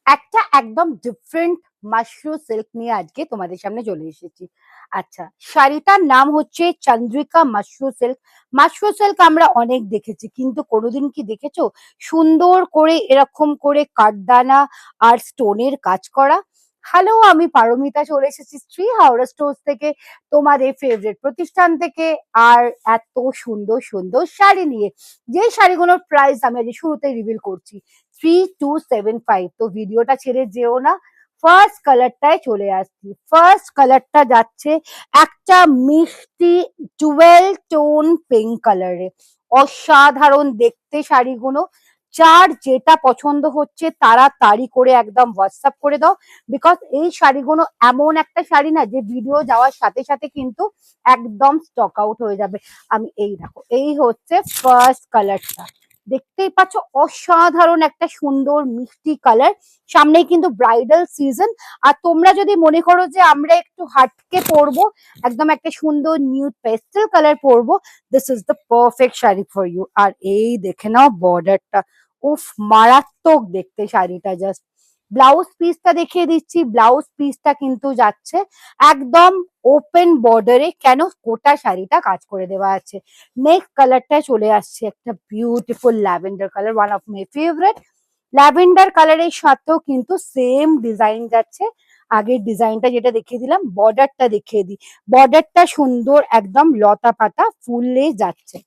একটা একদম different Mashru silk নিয়ে আজকে তোমাদের সামনে চলে এসেছি। আচ্ছা, শাড়িটার নাম হচ্ছে চন্দ্রিকা মাশরু সিল্ক। মাশরু সিল্ক আমরা অনেক দেখেছি, কিন্তু কোনোদিন কি দেখেছো সুন্দর করে এরকম করে কাঠদানা আর স্টোনের কাজ করা? হ্যালো, আমি পারমিতা চলে এসেছি শ্রী হাওড়া স্টোর্স থেকে, তোমাদের ফেভারিট প্রতিষ্ঠান থেকে। আর এত সুন্দর সুন্দর শাড়ি নিয়ে, যে শাড়িগুলোর প্রাইস আমি আজ শুরুতেই রিভিল করছি, 3275। তো ভিডিওটা ছেড়ে যেও না, ফার্স্ট কালারটায় চলে আসছি। ফার্স্ট কালারটা যাচ্ছে একটা মিষ্টি টুয়েলভ টোন পিঙ্ক কালারে। অসাধারণ দেখতে শাড়িগুলো। যার যেটা পছন্দ হচ্ছে তাড়াতাড়ি করে একদম হোয়াটসঅ্যাপ করে দাও, বিকজ এই শাড়িগুলো এমন একটা শাড়ি না যে ভিডিও যাওয়ার সাথে সাথে কিন্তু একদম স্টক আউট হয়ে যাবে। আমি এই দেখো, এই হচ্ছে ফার্স্ট কালারটা, দেখতেই পাচ্ছ অসাধারণ একটা সুন্দর মিষ্টি কালার। সামনেই কিন্তু ব্রাইডাল সিজন, আর তোমরা যদি মনে করো যে আমরা একটু হাটকে পরবো, একদম একটা সুন্দর নিউড পেস্টেল কালার পরবো, this is the perfect sari for you. আর এই দেখে নাও বর্ডারটা, উফ মারাত্মক দেখতে শাড়িটা। জাস্ট ব্লাউজ পিসটা দেখিয়ে দিচ্ছি। ব্লাউজ পিসটা কিন্তু যাচ্ছে একদম ওপেন বর্ডারে, কেন গোটা শাড়িটা কাজ করে দেওয়া আছে। নেক্সট কালারটা চলে আসছে একটা beautiful lavender colour, one of my favourite. Lavender কালারের সাথেও কিন্তু সেম ডিজাইন যাচ্ছে। আগের ডিজাইনটা যেটা দেখিয়ে দিলাম, বর্ডারটা দেখিয়ে দিই। বর্ডারটা সুন্দর একদম লতা পাতা ফুলে যাচ্ছে।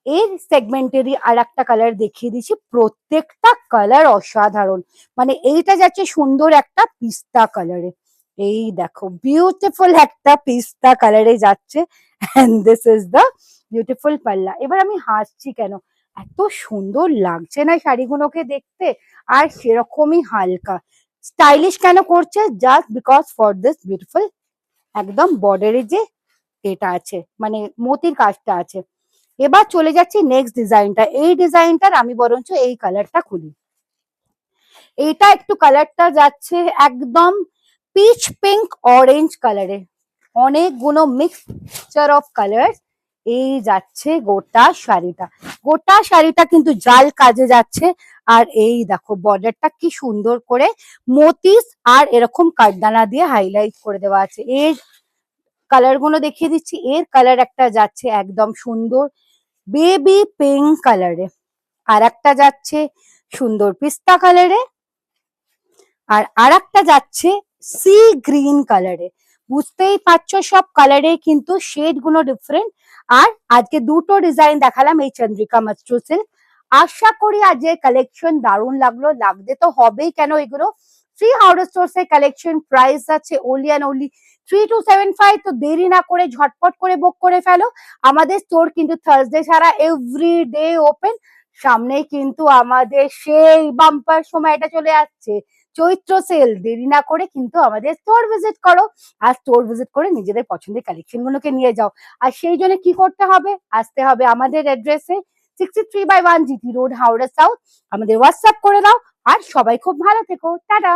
এর সেগমেন্টেরই আর একটা কালার দেখিয়ে দিচ্ছি, প্রত্যেকটা কালার অসাধারণ। মানে এইটা যাচ্ছে সুন্দর একটা পিস্তা কালারে, এই দেখো বিউটিফুল একটা পিস্তা কালারে যাচ্ছে। And this is the beautiful পাল্লা। এবার আমি হাসছি কেন, এত সুন্দর লাগছে না শাড়িগুলোকে দেখতে, আর সেরকমই হালকা স্টাইলিশ কেন করছে, just because for this beautiful একদম বর্ডারে যে এটা আছে, মানে মতির কাজটা আছে। এবার চলে যাচ্ছি নেক্সট ডিজাইনটা। এই ডিজাইনটার আমি বরঞ্চ এই কালারটা খুলি। এইটা একটু কালারটা যাচ্ছে একদম পিচ পিঙ্ক অরেঞ্জ কালারে, অনেকগুলো মিক্সচার অফ কালার। এই যাচ্ছে গোটা শাড়িটা। গোটা শাড়িটা কিন্তু জাল কাজে যাচ্ছে। আর এই দেখো বর্ডারটা কি সুন্দর করে মতিস আর এরকম কাঠদানা দিয়ে হাইলাইট করে দেওয়া আছে। এর কালার গুলো দেখিয়ে দিচ্ছি। এর কালার একটা যাচ্ছে একদম সুন্দর বেবি পিঙ্ক কালারে, আর একটা যাচ্ছে সুন্দর পিস্তা কালারে, আর একটা যাচ্ছে সি গ্রিন কালারে। বুঝতেই পারছো সব কালারে কিন্তু শেড গুলো ডিফারেন্ট। আর আজকে দুটো ডিজাইন দেখালাম এই চন্দ্রিকা মাশরু সিল্ক। আশা করি আজকের কালেকশন দারুণ লাগলো, লাগতে তো হবেই, কেন এগুলো শ্রী হাওড়া স্টোর্স এর কালেকশন। প্রাইস আছে ওনলি অ্যান্ড ওনলি 3275। তো দেরি না করে ঝটপট করে বুক করে ফেলো। আমাদের স্টোর কিন্তু থার্সডে ছাড়া এভরি ডে ওপেন। সামনেই কিন্তু আমাদের সেই বাম্পার সময়টা চলে আসছে, চৈত্র সেল। দেরি না করে কিন্তু আমাদের স্টোর ভিজিট করো, আর স্টোর ভিজিট করে নিজেদের পছন্দের কালেকশন গুলোকে নিয়ে যাও। আর সেই জন্য কি করতে হবে, আসতে হবে আমাদের অ্যাড্রেসে, 63/1 জিটি রোড, হাওড়া সাউথ। আমাদের হোয়াটসঅ্যাপ করে দাও। আর সবাই খুব ভালো থেকো, টাটা।